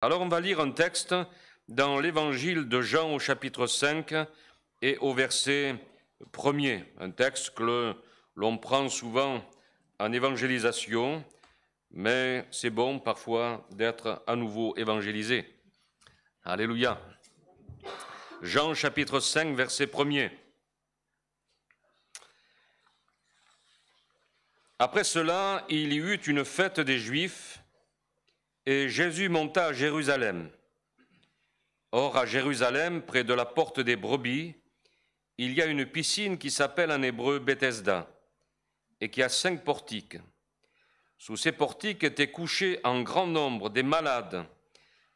Alors on va lire un texte dans l'évangile de Jean au chapitre 5 et au verset 1er, un texte que l'on prend souvent en évangélisation, mais c'est bon parfois d'être à nouveau évangélisé. Alléluia. Jean chapitre 5 verset 1er. Après cela, il y eut une fête des Juifs, et Jésus monta à Jérusalem. Or, à Jérusalem, près de la porte des brebis, il y a une piscine qui s'appelle en hébreu Bethesda, et qui a 5 portiques. Sous ces portiques étaient couchés en grand nombre des malades,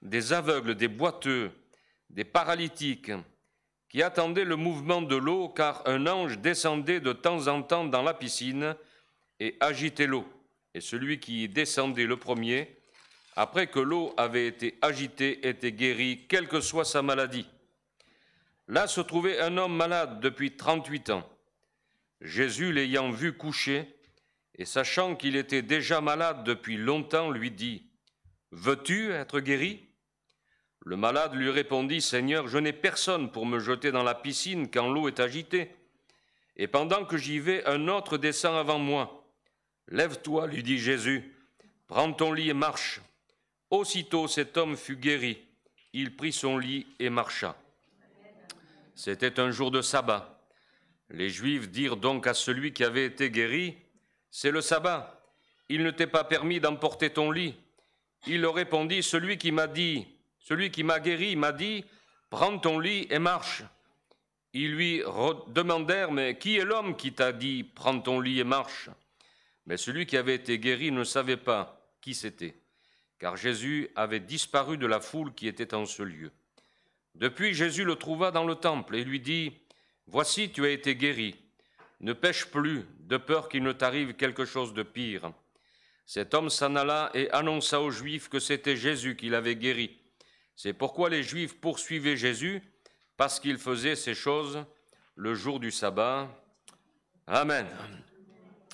des aveugles, des boiteux, des paralytiques, qui attendaient le mouvement de l'eau, car un ange descendait de temps en temps dans la piscine et agitait l'eau. Et celui qui descendait le premier, après que l'eau avait été agitée, était guéri, quelle que soit sa maladie. Là se trouvait un homme malade depuis 38 ans. Jésus, l'ayant vu couché, et sachant qu'il était déjà malade depuis longtemps, lui dit : « Veux-tu être guéri ? » Le malade lui répondit : « Seigneur, je n'ai personne pour me jeter dans la piscine quand l'eau est agitée. Et pendant que j'y vais, un autre descend avant moi. Lève-toi, lui dit Jésus, prends ton lit et marche. » Aussitôt cet homme fut guéri. Il prit son lit et marcha. C'était un jour de sabbat. Les Juifs dirent donc à celui qui avait été guéri : « C'est le sabbat. Il ne t'est pas permis d'emporter ton lit. » Il leur répondit : « Celui qui m'a guéri m'a dit : prends ton lit et marche. » Ils lui demandèrent : « Mais qui est l'homme qui t'a dit : prends ton lit et marche ?» Mais celui qui avait été guéri ne savait pas qui c'était, car Jésus avait disparu de la foule qui était en ce lieu. Depuis, Jésus le trouva dans le temple et lui dit : « Voici, tu as été guéri. Ne pêche plus, de peur qu'il ne t'arrive quelque chose de pire. » Cet homme s'en alla et annonça aux Juifs que c'était Jésus qui l'avait guéri. C'est pourquoi les Juifs poursuivaient Jésus, parce qu'il faisait ces choses le jour du sabbat. Amen.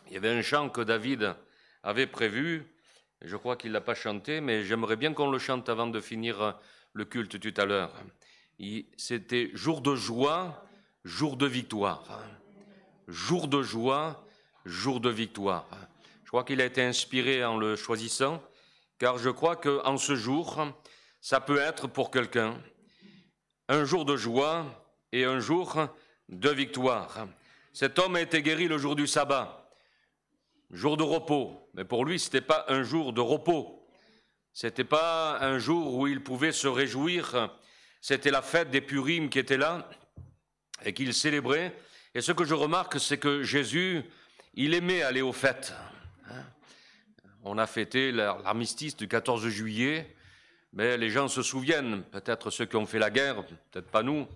Il y avait un chant que David avait prévu. Je crois qu'il ne l'a pas chanté, mais j'aimerais bien qu'on le chante avant de finir le culte tout à l'heure. C'était jour de joie, jour de victoire. Jour de joie, jour de victoire. Je crois qu'il a été inspiré en le choisissant, car je crois qu'en ce jour, ça peut être pour quelqu'un un jour de joie et un jour de victoire. Cet homme a été guéri le jour du sabbat, jour de repos, mais pour lui, ce n'était pas un jour de repos. Ce n'était pas un jour où il pouvait se réjouir. C'était la fête des Purim qui était là et qu'il célébrait. Et ce que je remarque, c'est que Jésus, il aimait aller aux fêtes. On a fêté l'armistice du 14 juillet, mais les gens se souviennent, peut-être ceux qui ont fait la guerre, peut-être pas nous,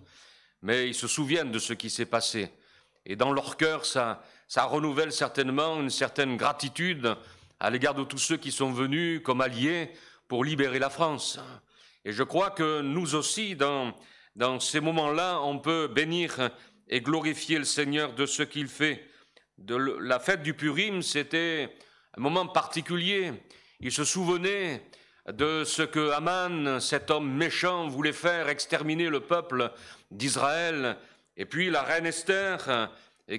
mais ils se souviennent de ce qui s'est passé. Et dans leur cœur, ça renouvelle certainement une certaine gratitude à l'égard de tous ceux qui sont venus comme alliés pour libérer la France. Et je crois que nous aussi, dans ces moments-là, on peut bénir et glorifier le Seigneur de ce qu'il fait. La fête du Purim, c'était un moment particulier. Il se souvenait de ce que Aman, cet homme méchant, voulait faire, exterminer le peuple d'Israël. Et puis la reine Esther,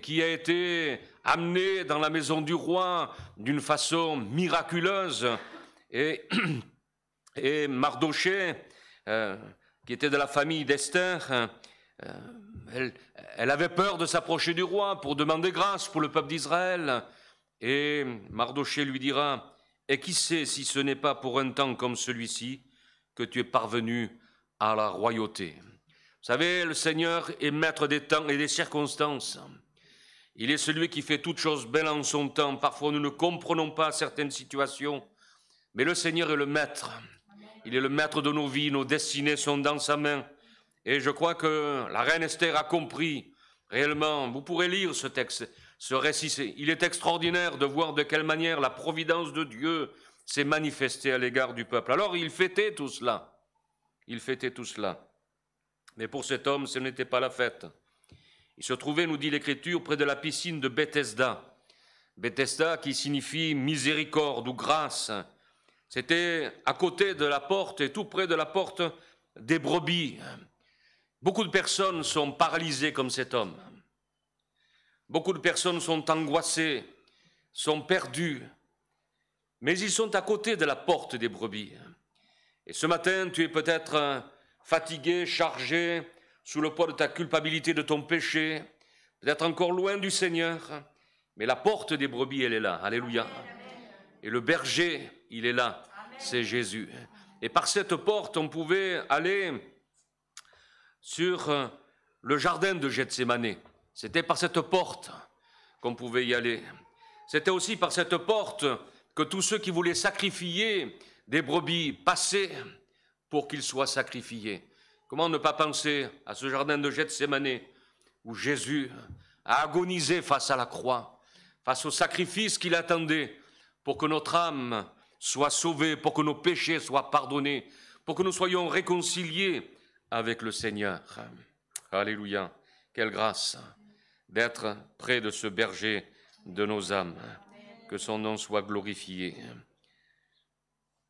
qui a été amenée dans la maison du roi d'une façon miraculeuse. Et Mardoché, qui était de la famille d'Esther, elle avait peur de s'approcher du roi pour demander grâce pour le peuple d'Israël. Et Mardoché lui dira : « Et qui sait si ce n'est pas pour un temps comme celui-ci que tu es parvenu à la royauté ?» Vous savez, le Seigneur est maître des temps et des circonstances. Il est celui qui fait toutes choses belles en son temps. Parfois, nous ne comprenons pas certaines situations, mais le Seigneur est le maître. Il est le maître de nos vies, nos destinées sont dans sa main. Et je crois que la reine Esther a compris réellement. Vous pourrez lire ce texte, ce récit. Il est extraordinaire de voir de quelle manière la providence de Dieu s'est manifestée à l'égard du peuple. Alors, il fêtait tout cela. Il fêtait tout cela. Mais pour cet homme, ce n'était pas la fête. Il se trouvait, nous dit l'Écriture, près de la piscine de Bethesda. Bethesda qui signifie miséricorde ou grâce. C'était à côté de la porte et tout près de la porte des brebis. Beaucoup de personnes sont paralysées comme cet homme. Beaucoup de personnes sont angoissées, sont perdues, mais ils sont à côté de la porte des brebis. Et ce matin, tu es peut-être fatigué, chargé, sous le poids de ta culpabilité, de ton péché, peut-être encore loin du Seigneur, mais la porte des brebis, elle est là. Alléluia. Et le berger, il est là, c'est Jésus. Et par cette porte, on pouvait aller sur le jardin de Gethsémanée. C'était par cette porte qu'on pouvait y aller. C'était aussi par cette porte que tous ceux qui voulaient sacrifier des brebis passaient pour qu'ils soient sacrifiés. Comment ne pas penser à ce jardin de Gethsémanée où Jésus a agonisé face à la croix, face au sacrifice qu'il attendait pour que notre âme soit sauvée, pour que nos péchés soient pardonnés, pour que nous soyons réconciliés avec le Seigneur. Alléluia. Quelle grâce d'être près de ce berger de nos âmes. Que son nom soit glorifié.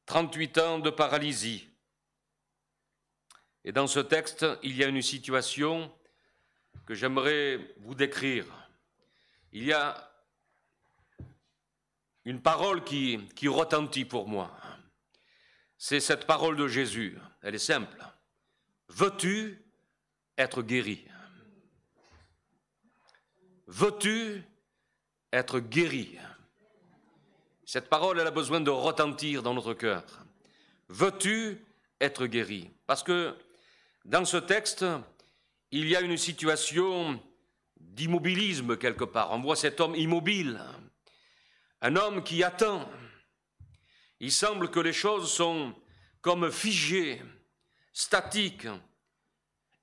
38 ans de paralysie. Et dans ce texte, il y a une situation que j'aimerais vous décrire. Il y a une parole qui retentit pour moi. C'est cette parole de Jésus. Elle est simple. Veux-tu être guéri? Veux-tu être guéri? Cette parole, elle a besoin de retentir dans notre cœur. Veux-tu être guéri? Parce que dans ce texte, il y a une situation d'immobilisme quelque part. On voit cet homme immobile, un homme qui attend. Il semble que les choses sont comme figées, statiques,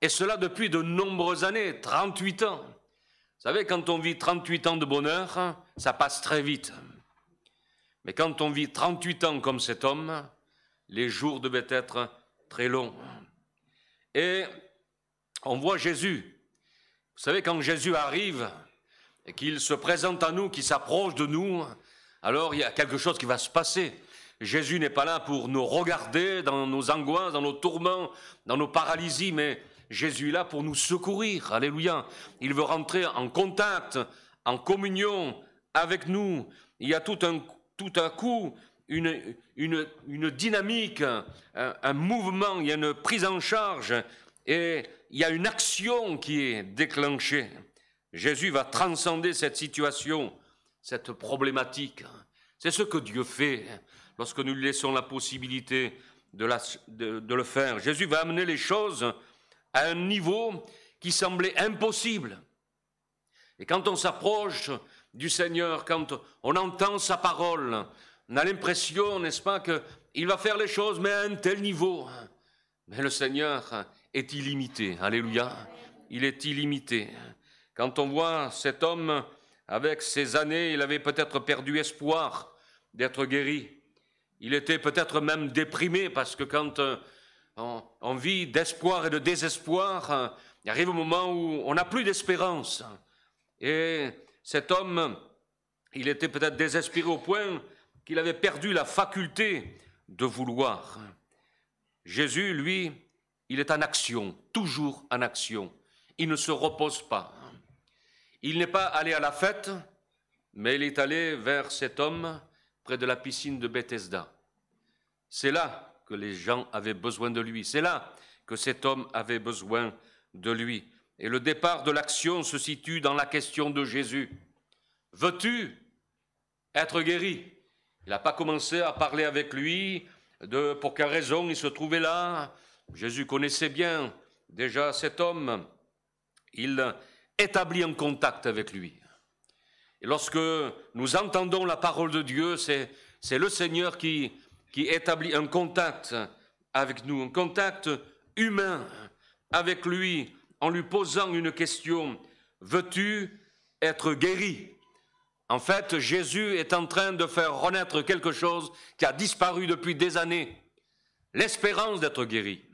et cela depuis de nombreuses années, 38 ans. Vous savez, quand on vit 38 ans de bonheur, ça passe très vite. Mais quand on vit 38 ans comme cet homme, les jours devaient être très longs. Et on voit Jésus. Vous savez, quand Jésus arrive et qu'il se présente à nous, qu'il s'approche de nous, alors il y a quelque chose qui va se passer. Jésus n'est pas là pour nous regarder dans nos angoisses, dans nos tourments, dans nos paralysies, mais Jésus est là pour nous secourir. Alléluia. Il veut rentrer en contact, en communion avec nous. Il y a tout à coup une dynamique, un mouvement, il y a une prise en charge et il y a une action qui est déclenchée. Jésus va transcender cette situation, cette problématique. C'est ce que Dieu fait lorsque nous lui laissons la possibilité de le faire. Jésus va amener les choses à un niveau qui semblait impossible. Et quand on s'approche du Seigneur, quand on entend sa parole, on a l'impression, n'est-ce pas, qu'il va faire les choses, mais à un tel niveau. Mais le Seigneur est illimité. Alléluia. Il est illimité. Quand on voit cet homme, avec ses années, il avait peut-être perdu espoir d'être guéri. Il était peut-être même déprimé, parce que quand on vit d'espoir et de désespoir, il arrive un moment où on n'a plus d'espérance. Et cet homme, il était peut-être désespéré au point qu'il avait perdu la faculté de vouloir. Jésus, lui, il est en action, toujours en action. Il ne se repose pas. Il n'est pas allé à la fête, mais il est allé vers cet homme près de la piscine de Bethesda. C'est là que les gens avaient besoin de lui. C'est là que cet homme avait besoin de lui. Et le départ de l'action se situe dans la question de Jésus. Veux-tu être guéri? Il n'a pas commencé à parler avec lui de pour quelle raison il se trouvait là. Jésus connaissait bien déjà cet homme. Il établit un contact avec lui. Et lorsque nous entendons la parole de Dieu, c'est le Seigneur qui établit un contact avec nous, un contact humain avec lui, en lui posant une question. Veux-tu être guéri? En fait, Jésus est en train de faire renaître quelque chose qui a disparu depuis des années. L'espérance d'être guéri.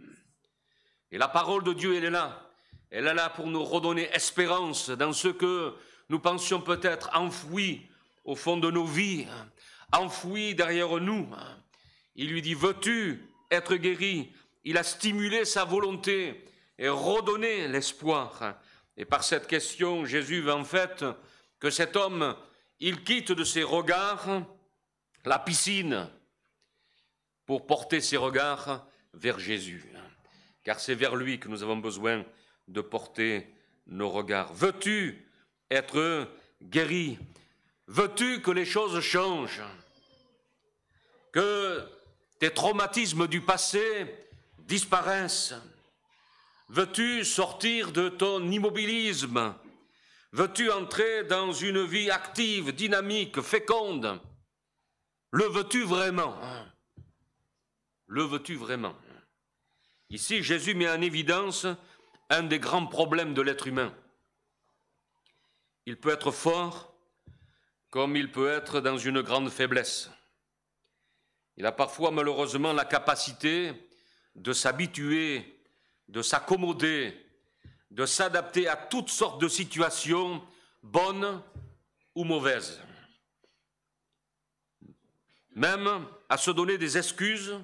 Et la parole de Dieu, elle est là. Elle est là pour nous redonner espérance dans ce que nous pensions peut-être enfoui au fond de nos vies, enfoui derrière nous. Il lui dit, veux-tu être guéri? Il a stimulé sa volonté et redonné l'espoir. Et par cette question, Jésus veut en fait que cet homme, il quitte de ses regards la piscine pour porter ses regards vers Jésus. Car c'est vers lui que nous avons besoin de porter nos regards. Veux-tu être guéri? Veux-tu que les choses changent? Que tes traumatismes du passé disparaissent? Veux-tu sortir de ton immobilisme? Veux-tu entrer dans une vie active, dynamique, féconde? Le veux-tu vraiment? Le veux-tu vraiment? Ici, Jésus met en évidence un des grands problèmes de l'être humain. Il peut être fort comme il peut être dans une grande faiblesse. Il a parfois malheureusement la capacité de s'habituer, de s'accommoder, de s'adapter à toutes sortes de situations, bonnes ou mauvaises. Même à se donner des excuses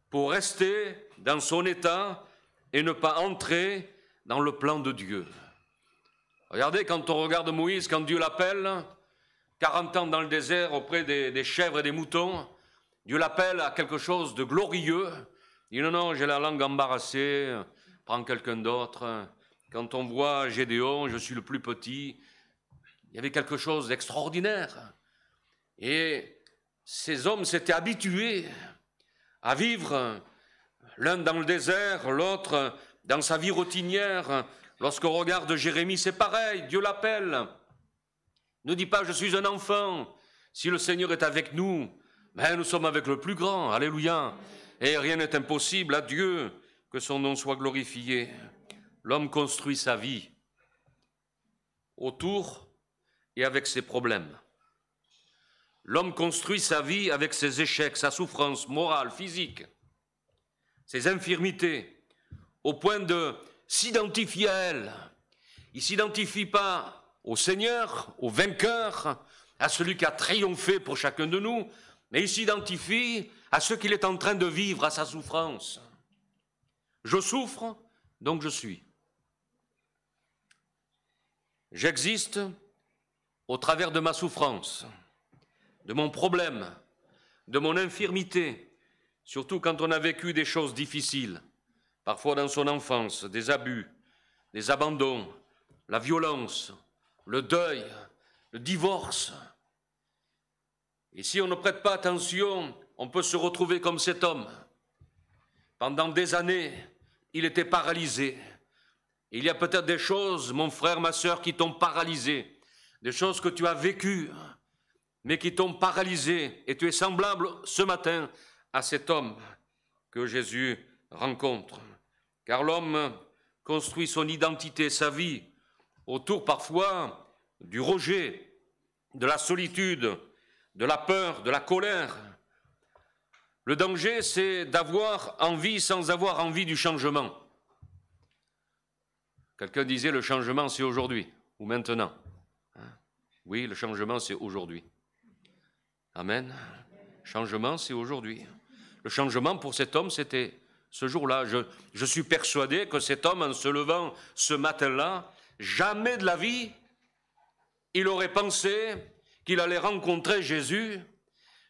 pour rester dans son état et ne pas entrer dans le plan de Dieu. Regardez, quand on regarde Moïse, quand Dieu l'appelle, 40 ans dans le désert auprès des chèvres et des moutons, Dieu l'appelle à quelque chose de glorieux. Il dit non, non, j'ai la langue embarrassée, prends quelqu'un d'autre. Quand on voit Gédéon, je suis le plus petit, il y avait quelque chose d'extraordinaire. Et ces hommes s'étaient habitués à vivre l'un dans le désert, l'autre dans sa vie routinière. Lorsqu'on regarde Jérémie, c'est pareil, Dieu l'appelle. Ne dis pas, je suis un enfant. Si le Seigneur est avec nous, ben, nous sommes avec le plus grand, alléluia. Et rien n'est impossible à Dieu, que son nom soit glorifié. L'homme construit sa vie autour et avec ses problèmes. L'homme construit sa vie avec ses échecs, sa souffrance morale, physique, ses infirmités, au point de s'identifier à elles. Il ne s'identifie pas au Seigneur, au vainqueur, à celui qui a triomphé pour chacun de nous, mais il s'identifie à ce qu'il est en train de vivre, à sa souffrance. Je souffre, donc je suis. J'existe au travers de ma souffrance, de mon problème, de mon infirmité, surtout quand on a vécu des choses difficiles, parfois dans son enfance, des abus, des abandons, la violence, le deuil, le divorce. Et si on ne prête pas attention, on peut se retrouver comme cet homme. Pendant des années, il était paralysé. Il y a peut-être des choses, mon frère, ma sœur, qui t'ont paralysé, des choses que tu as vécues, mais qui t'ont paralysé. Et tu es semblable ce matin à cet homme que Jésus rencontre. Car l'homme construit son identité, sa vie, autour parfois du rejet, de la solitude, de la peur, de la colère. Le danger, c'est d'avoir envie sans avoir envie du changement. Quelqu'un disait le changement, c'est aujourd'hui ou maintenant. Oui, le changement, c'est aujourd'hui. Amen. Changement, c'est aujourd'hui. Le changement pour cet homme, c'était ce jour-là. Je suis persuadé que cet homme, en se levant ce matin-là, jamais de la vie, il aurait pensé qu'il allait rencontrer Jésus.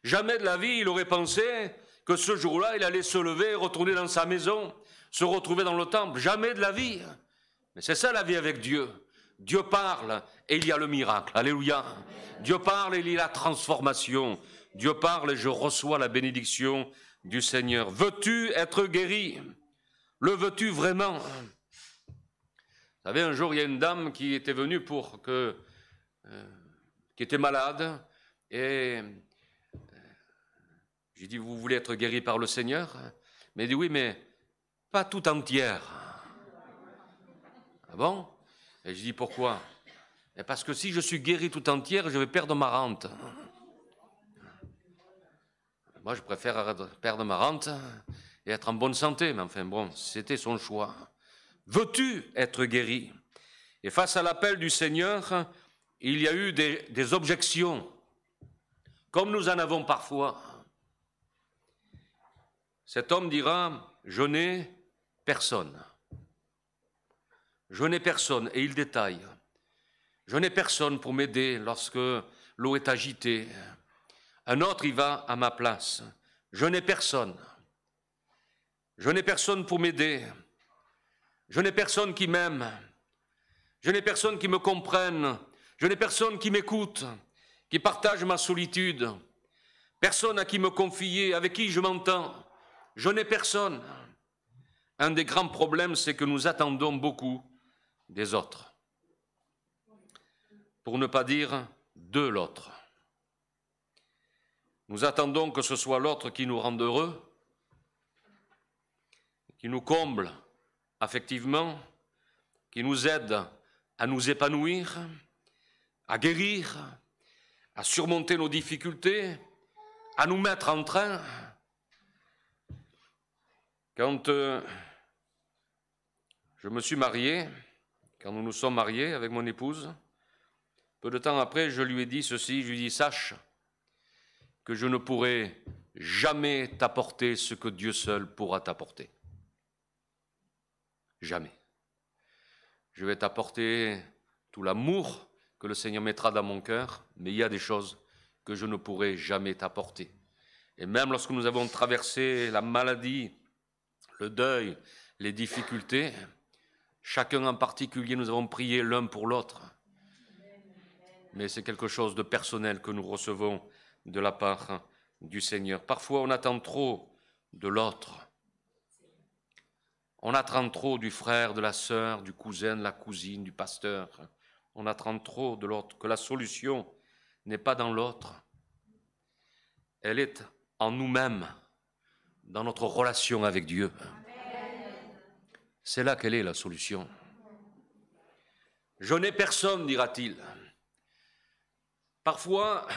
Jamais de la vie, il aurait pensé que ce jour-là, il allait se lever, retourner dans sa maison, se retrouver dans le temple. Jamais de la vie. Mais c'est ça la vie avec Dieu. Dieu parle et il y a le miracle. Alléluia. Dieu parle et il y a la transformation. Dieu parle et je reçois la bénédiction du Seigneur. Veux-tu être guéri? Le veux-tu vraiment? Vous savez, un jour, il y a une dame qui était venue qui était malade et j'ai dit, vous voulez être guéri par le Seigneur? Mais elle dit, oui, mais pas tout entière. Ah bon? Et je dis, pourquoi? Et parce que si je suis guéri tout entière, je vais perdre ma rente. Moi, je préfère perdre ma rente et être en bonne santé. Mais enfin, bon, c'était son choix. Veux-tu être guéri? Et face à l'appel du Seigneur, il y a eu des objections, comme nous en avons parfois. cet homme dira « Je n'ai personne ». Je n'ai personne, et il détaille. Je n'ai personne pour m'aider lorsque l'eau est agitée. Un autre y va à ma place. Je n'ai personne. Je n'ai personne pour m'aider. Je n'ai personne qui m'aime. Je n'ai personne qui me comprenne. Je n'ai personne qui m'écoute, qui partage ma solitude. Personne à qui me confier, avec qui je m'entends. Je n'ai personne. Un des grands problèmes, c'est que nous attendons beaucoup des autres. Pour ne pas dire de l'autre. Nous attendons que ce soit l'autre qui nous rende heureux, qui nous comble affectivement, qui nous aide à nous épanouir, à guérir, à surmonter nos difficultés, à nous mettre en train. Quand je me suis marié, quand nous nous sommes mariés avec mon épouse, peu de temps après, je lui ai dit ceci, je lui ai dit « Sache que je ne pourrai jamais t'apporter ce que Dieu seul pourra t'apporter. Jamais. Je vais t'apporter tout l'amour que le Seigneur mettra dans mon cœur, mais il y a des choses que je ne pourrai jamais t'apporter. » Et même lorsque nous avons traversé la maladie, le deuil, les difficultés, chacun en particulier, nous avons prié l'un pour l'autre. Mais c'est quelque chose de personnel que nous recevons de la part du Seigneur. Parfois, on attend trop de l'autre. On attend trop du frère, de la sœur, du cousin, de la cousine, du pasteur. On attend trop de l'autre, que la solution n'est pas dans l'autre. Elle est en nous-mêmes, dans notre relation avec Dieu. C'est là qu'elle est la solution. Je n'ai personne, dira-t-il. Parfois,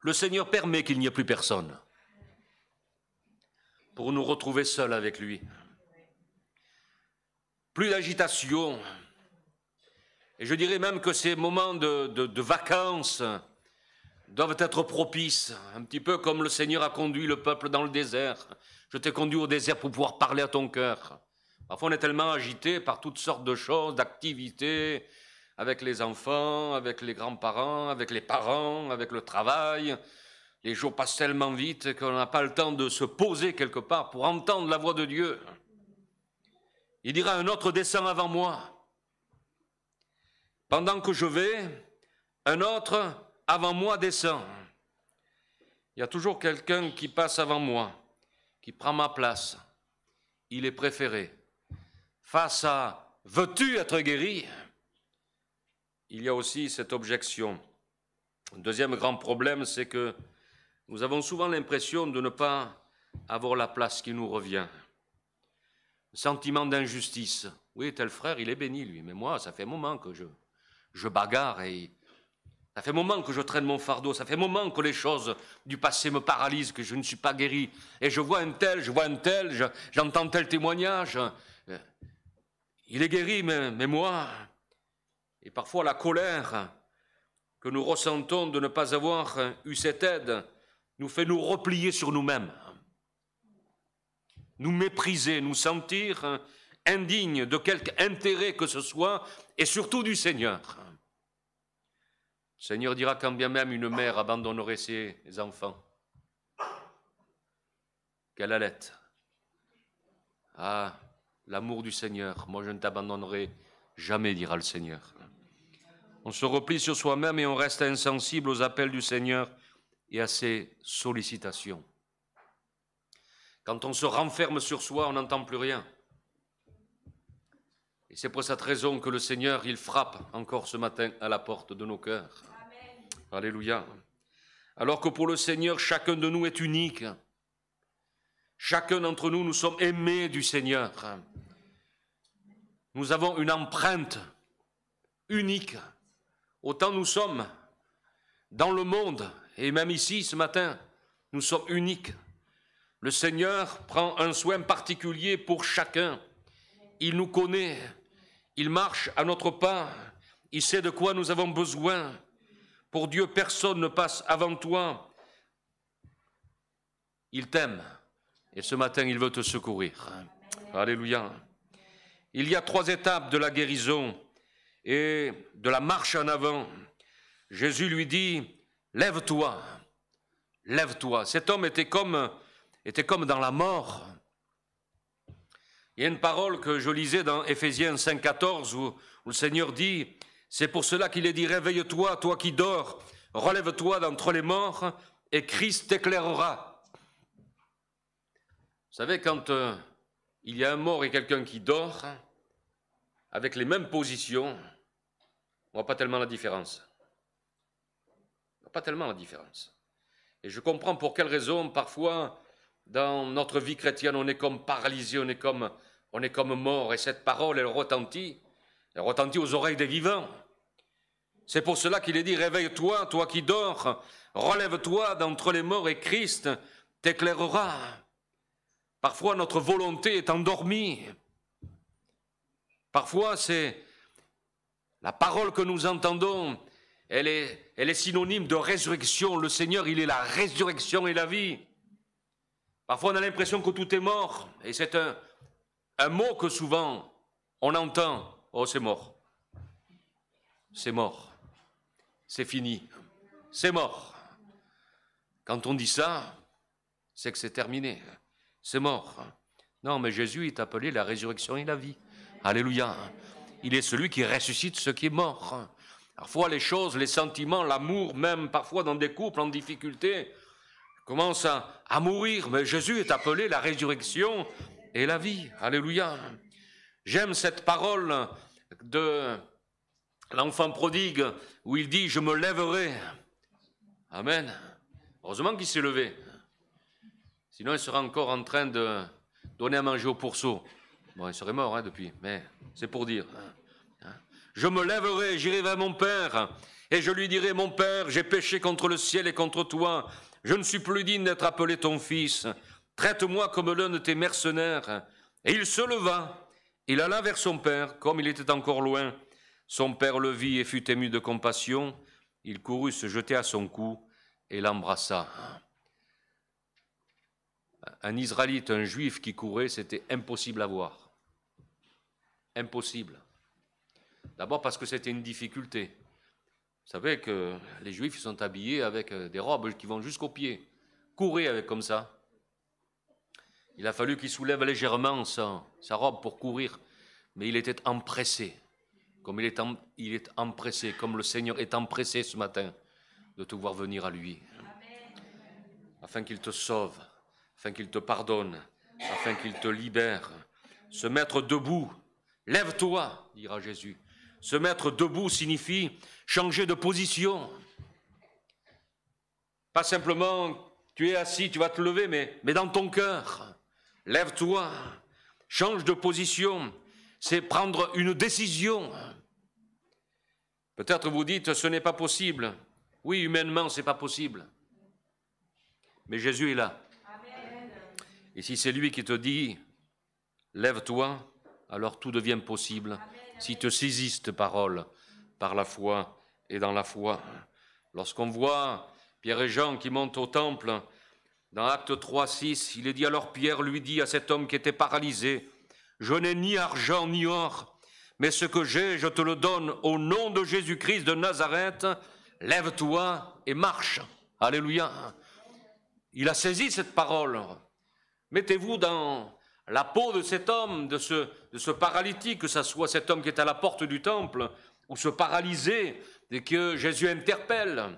le Seigneur permet qu'il n'y ait plus personne pour nous retrouver seuls avec lui. Plus d'agitation. Et je dirais même que ces moments de vacances doivent être propices, un petit peu comme le Seigneur a conduit le peuple dans le désert. Je t'ai conduit au désert pour pouvoir parler à ton cœur. Parfois, on est tellement agité par toutes sortes de choses, d'activités, avec les enfants, avec les grands-parents, avec les parents, avec le travail. Les jours passent tellement vite qu'on n'a pas le temps de se poser quelque part pour entendre la voix de Dieu. Il dira, un autre descend avant moi. Pendant que je vais, un autre avant moi descend. Il y a toujours quelqu'un qui passe avant moi, qui prend ma place. Il est préféré. Face à « veux-tu être guéri ?» il y a aussi cette objection. Un deuxième grand problème, c'est que nous avons souvent l'impression de ne pas avoir la place qui nous revient. Le sentiment d'injustice. Oui, tel frère, il est béni, lui, mais moi, ça fait un moment que je bagarre et ça fait un moment que je traîne mon fardeau, ça fait un moment que les choses du passé me paralysent, que je ne suis pas guéri. Et je vois un tel, j'entends tel témoignage. Il est guéri, mais moi... Et parfois la colère que nous ressentons de ne pas avoir eu cette aide nous fait nous replier sur nous-mêmes, nous mépriser, nous sentir indignes de quelque intérêt que ce soit, et surtout du Seigneur. Le Seigneur dira quand bien même une mère abandonnerait ses enfants, qu'elle allait. Ah, l'amour du Seigneur, moi je ne t'abandonnerai jamais, dira le Seigneur. On se replie sur soi-même et on reste insensible aux appels du Seigneur et à ses sollicitations. Quand on se renferme sur soi, on n'entend plus rien. Et c'est pour cette raison que le Seigneur, il frappe encore ce matin à la porte de nos cœurs. Amen. Alléluia. Alors que pour le Seigneur, chacun de nous est unique. Chacun d'entre nous, nous sommes aimés du Seigneur. Nous avons une empreinte unique. Autant nous sommes dans le monde, et même ici ce matin, nous sommes uniques. Le Seigneur prend un soin particulier pour chacun. Il nous connaît, il marche à notre pas, il sait de quoi nous avons besoin. Pour Dieu, personne ne passe avant toi. Il t'aime Et ce matin, il veut te secourir. Alléluia. Il y a 3 étapes de la guérison et de la marche en avant. Jésus lui dit, lève-toi, lève-toi. Cet homme était comme dans la mort. Il y a une parole que je lisais dans Éphésiens 5,14 où le Seigneur dit, c'est pour cela qu'il est dit, réveille-toi, toi qui dors, relève-toi d'entre les morts et Christ t'éclairera. Vous savez, quand il y a un mort et quelqu'un qui dort, avec les mêmes positions, on ne voit pas tellement la différence. On ne voit pas tellement la différence. Et je comprends pour quelle raison, parfois, dans notre vie chrétienne, on est comme paralysé, on est comme mort. Et cette parole, elle retentit aux oreilles des vivants. C'est pour cela qu'il est dit, réveille-toi, toi qui dors, relève-toi d'entre les morts et Christ t'éclairera. Parfois, notre volonté est endormie. Parfois, c'est la parole que nous entendons, elle est synonyme de résurrection. Le Seigneur, il est la résurrection et la vie. Parfois, on a l'impression que tout est mort. Et c'est un mot que souvent on entend. Oh, c'est mort. C'est mort. C'est fini. C'est mort. Quand on dit ça, c'est que c'est terminé. C'est mort. Non, mais Jésus est appelé la résurrection et la vie. Alléluia. Il est celui qui ressuscite ce qui est mort. Parfois, les choses, les sentiments, l'amour, même parfois dans des couples en difficulté, commencent à mourir. Mais Jésus est appelé la résurrection et la vie. Alléluia. J'aime cette parole de l'enfant prodigue où il dit « Je me lèverai ». Amen. Heureusement qu'il s'est levé. Sinon, il serait encore en train de donner à manger au pourceau. Bon, il serait mort depuis, mais c'est pour dire. Je me lèverai, j'irai vers mon Père, et je lui dirai, mon Père, j'ai péché contre le ciel et contre toi. Je ne suis plus digne d'être appelé ton fils. Traite-moi comme l'un de tes mercenaires. Et il se leva, il alla vers son Père, comme il était encore loin. Son Père le vit et fut ému de compassion. Il courut se jeter à son cou et l'embrassa. Un Israélite, un Juif qui courait, c'était impossible à voir. Impossible. D'abord parce que c'était une difficulté. Vous savez que les Juifs sont habillés avec des robes qui vont jusqu'aux pieds. Courir avec comme ça. Il a fallu qu'il soulève légèrement sa robe pour courir, mais il était empressé. Comme il est empressé, comme le Seigneur est empressé ce matin de te voir venir à lui. Afin qu'il te sauve, afin qu'il te pardonne, afin qu'il te libère. Se mettre debout, lève-toi, dira Jésus. Se mettre debout signifie changer de position. Pas simplement, tu es assis, tu vas te lever, mais dans ton cœur. Lève-toi, change de position. C'est prendre une décision. Peut-être vous dites, ce n'est pas possible. Oui, humainement, ce n'est pas possible. Mais Jésus est là. Amen. Et si c'est lui qui te dit, lève-toi, alors tout devient possible. Amen. Si tu saisis cette parole par la foi et dans la foi. Lorsqu'on voit Pierre et Jean qui montent au temple, dans Acte 3, 6, il est dit, alors Pierre lui dit à cet homme qui était paralysé, je n'ai ni argent ni or, mais ce que j'ai, je te le donne au nom de Jésus-Christ de Nazareth, lève-toi et marche. Alléluia. Il a saisi cette parole. Mettez-vous dans la peau de cet homme, de ce paralytique, que ce soit cet homme qui est à la porte du temple, ou ce paralysé, et que Jésus interpelle.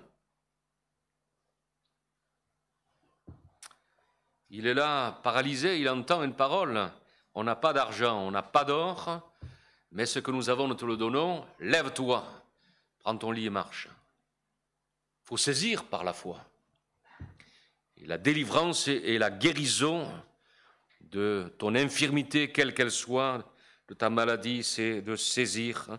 Il est là, paralysé, il entend une parole. On n'a pas d'argent, on n'a pas d'or, mais ce que nous avons, nous te le donnons. Lève-toi, prends ton lit et marche. Il faut saisir par la foi. Et la délivrance et la guérison de ton infirmité, quelle qu'elle soit, de ta maladie, c'est de saisir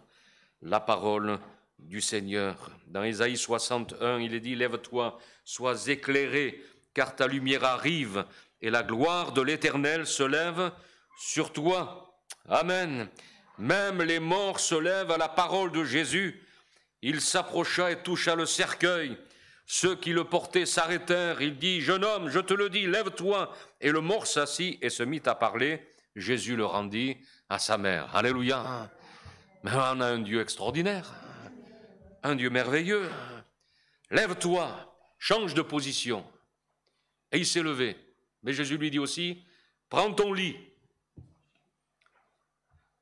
la parole du Seigneur. Dans Ésaïe 61, il est dit, lève-toi, sois éclairé, car ta lumière arrive, et la gloire de l'Éternel se lève sur toi. Amen. Même les morts se lèvent à la parole de Jésus. Il s'approcha et toucha le cercueil. Ceux qui le portaient s'arrêtèrent. Il dit, « Jeune homme, je te le dis, lève-toi. » Et le mort s'assit et se mit à parler. Jésus le rendit à sa mère. Alléluia. Mais on a un Dieu extraordinaire, un Dieu merveilleux. Lève-toi, change de position. Et il s'est levé. Mais Jésus lui dit aussi, prends ton lit.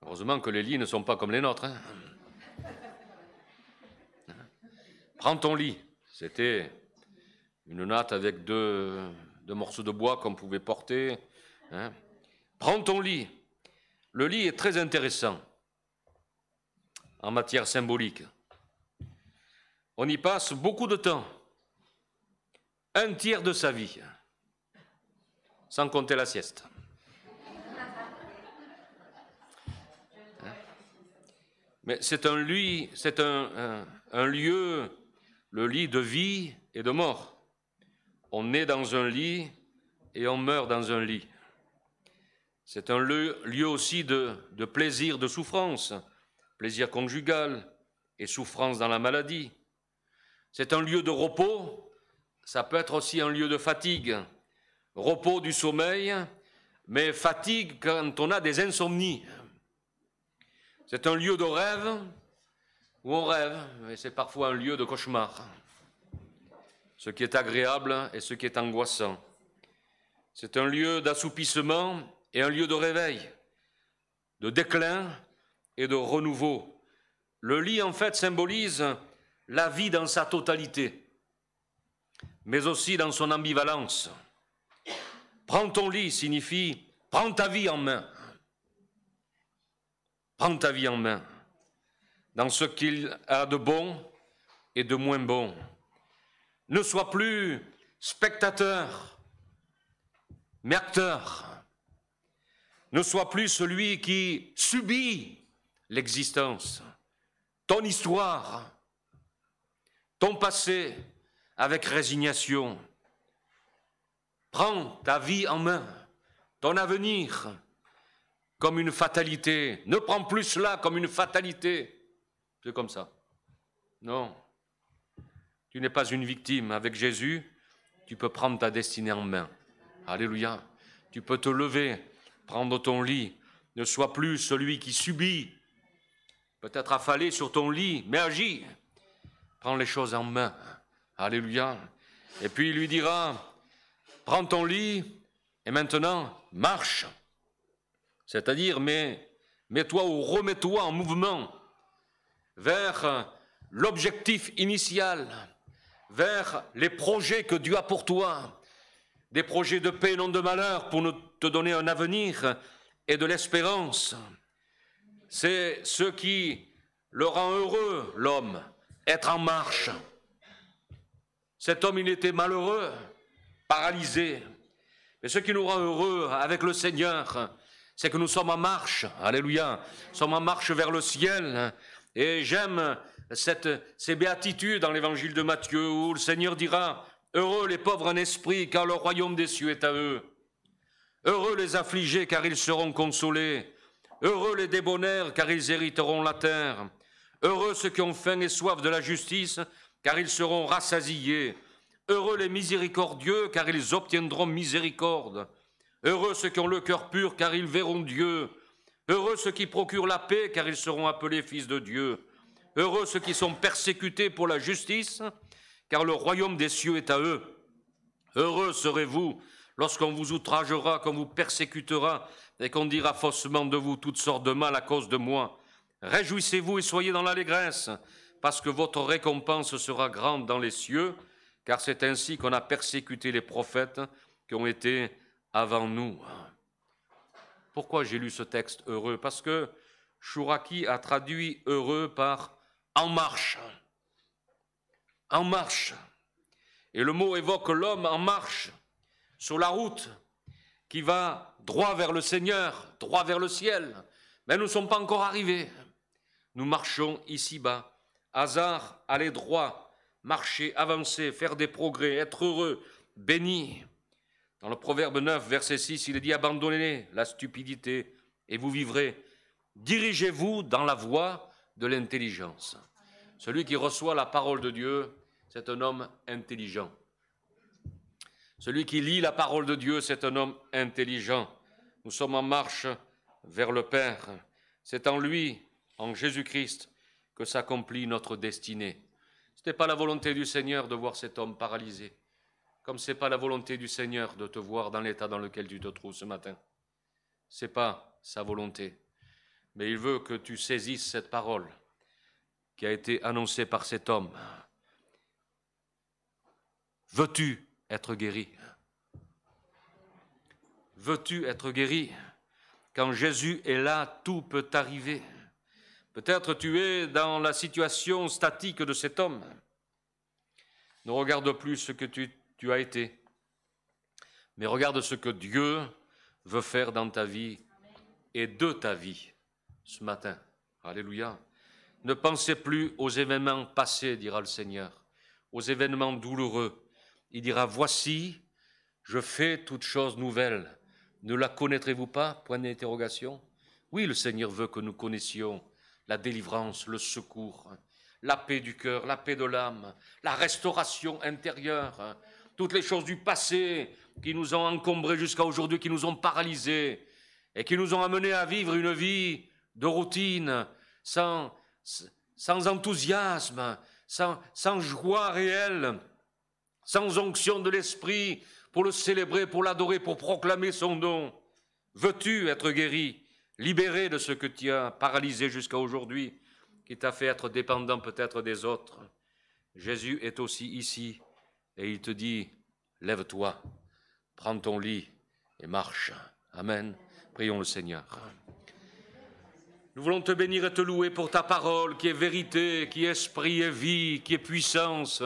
Heureusement que les lits ne sont pas comme les nôtres. Prends ton lit. C'était une natte avec deux morceaux de bois qu'on pouvait porter. Prends ton lit. Le lit est très intéressant en matière symbolique. On y passe beaucoup de temps, un tiers de sa vie, sans compter la sieste. Mais c'est un lieu, le lit de vie et de mort. On est dans un lit et on meurt dans un lit. C'est un lieu aussi de plaisir, de souffrance, plaisir conjugal et souffrance dans la maladie. C'est un lieu de repos, ça peut être aussi un lieu de fatigue. Repos du sommeil, mais fatigue quand on a des insomnies. C'est un lieu de rêve, où on rêve, mais c'est parfois un lieu de cauchemar. Ce qui est agréable et ce qui est angoissant. C'est un lieu d'assoupissement et un lieu de réveil, de déclin et de renouveau. Le lit, en fait, symbolise la vie dans sa totalité, mais aussi dans son ambivalence. Prends ton lit signifie prends ta vie en main. Prends ta vie en main, dans ce qu'il a de bon et de moins bon. Ne sois plus spectateur, mais acteur. Ne sois plus celui qui subit l'existence, ton histoire, ton passé avec résignation. Prends ta vie en main, ton avenir comme une fatalité. Ne prends plus cela comme une fatalité. C'est comme ça. Non. Tu n'es pas une victime. Avec Jésus, tu peux prendre ta destinée en main. Alléluia. Tu peux te lever, prendre ton lit. Ne sois plus celui qui subit. Peut-être affalé sur ton lit, mais agis. Prends les choses en main. Alléluia. Et puis il lui dira, prends ton lit et maintenant marche. C'est-à-dire, mets-toi ou remets-toi en mouvement vers l'objectif initial, vers les projets que Dieu a pour toi, des projets de paix, non de malheur, pour te donner un avenir et de l'espérance. C'est ce qui le rend heureux, l'homme, être en marche. Cet homme, il était malheureux, paralysé. Mais ce qui nous rend heureux avec le Seigneur, c'est que nous sommes en marche, alléluia, nous sommes en marche vers le ciel. Et j'aime ces béatitudes dans l'évangile de Matthieu où le Seigneur dira « Heureux les pauvres en esprit, car le royaume des cieux est à eux. Heureux les affligés, car ils seront consolés. Heureux les débonnaires, car ils hériteront la terre. Heureux ceux qui ont faim et soif de la justice, car ils seront rassasiés. Heureux les miséricordieux, car ils obtiendront miséricorde. Heureux ceux qui ont le cœur pur, car ils verront Dieu. Heureux ceux qui procurent la paix, car ils seront appelés fils de Dieu. Heureux ceux qui sont persécutés pour la justice, car le royaume des cieux est à eux. Heureux serez-vous lorsqu'on vous outragera, qu'on vous persécutera, et qu'on dira faussement de vous toutes sortes de mal à cause de moi. Réjouissez-vous et soyez dans l'allégresse, parce que votre récompense sera grande dans les cieux, car c'est ainsi qu'on a persécuté les prophètes qui ont été avant nous. Pourquoi j'ai lu ce texte heureux? Parce que Chouraki a traduit heureux par en marche. En marche. Et le mot évoque l'homme en marche, sur la route, qui va droit vers le Seigneur, droit vers le ciel. Mais nous ne sommes pas encore arrivés. Nous marchons ici-bas. Hasard, aller droit, marcher, avancer, faire des progrès, être heureux, béni. Dans le Proverbe 9, verset 6, il est dit « Abandonnez la stupidité et vous vivrez. Dirigez-vous dans la voie de l'intelligence. » Celui qui reçoit la parole de Dieu, c'est un homme intelligent. Celui qui lit la parole de Dieu, c'est un homme intelligent. Nous sommes en marche vers le Père. C'est en lui, en Jésus-Christ, que s'accomplit notre destinée. Ce n'est pas la volonté du Seigneur de voir cet homme paralysé, comme ce n'est pas la volonté du Seigneur de te voir dans l'état dans lequel tu te trouves ce matin. Ce n'est pas sa volonté, mais il veut que tu saisisses cette parole qui a été annoncée par cet homme. Veux-tu être guéri? Veux-tu être guéri? Quand Jésus est là, tout peut arriver. Peut-être tu es dans la situation statique de cet homme. Ne regarde plus ce que tu as été, mais regarde ce que Dieu veut faire dans ta vie et de ta vie ce matin. Alléluia. Ne pensez plus aux événements passés, dira le Seigneur, aux événements douloureux. Il dira, voici, je fais toute chose nouvelle. Ne la connaîtrez-vous pas? Point d'interrogation. Oui, le Seigneur veut que nous connaissions la délivrance, le secours, la paix du cœur, la paix de l'âme, la restauration intérieure, toutes les choses du passé qui nous ont encombrés jusqu'à aujourd'hui, qui nous ont paralysés et qui nous ont amenés à vivre une vie de routine, sans enthousiasme, sans joie réelle, sans onction de l'Esprit, pour le célébrer, pour l'adorer, pour proclamer son nom. Veux-tu être guéri, libéré de ce que tu as paralysé jusqu'à aujourd'hui, qui t'a fait être dépendant peut-être des autres? Jésus est aussi ici et il te dit, lève-toi, prends ton lit et marche. Amen. Prions le Seigneur. Nous voulons te bénir et te louer pour ta parole qui est vérité, qui est esprit et vie, qui est puissance,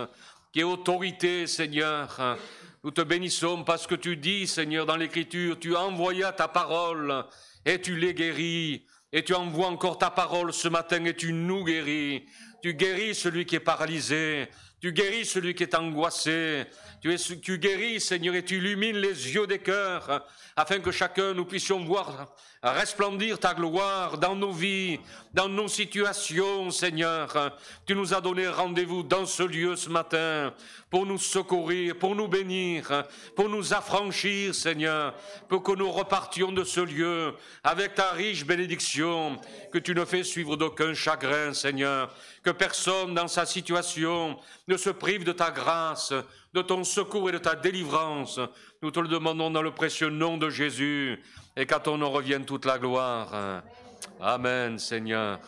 qui est autorité, Seigneur. Nous te bénissons parce que tu dis, Seigneur, dans l'Écriture, tu envoyas ta parole et tu les guéris. Et tu envoies encore ta parole ce matin et tu nous guéris. Tu guéris celui qui est paralysé. Tu guéris celui qui est angoissé. Tu guéris, Seigneur, et tu illumines les yeux des cœurs afin que chacun, nous puissions voir resplendir ta gloire dans nos vies, dans nos situations, Seigneur. Tu nous as donné rendez-vous dans ce lieu ce matin pour nous secourir, pour nous bénir, pour nous affranchir, Seigneur, pour que nous repartions de ce lieu avec ta riche bénédiction, que tu ne fais suivre d'aucun chagrin, Seigneur, que personne dans sa situation ne se prive de ta grâce, de ton secours et de ta délivrance. Nous te le demandons dans le précieux nom de Jésus, et qu'à ton nom revienne toute la gloire. Amen, Seigneur.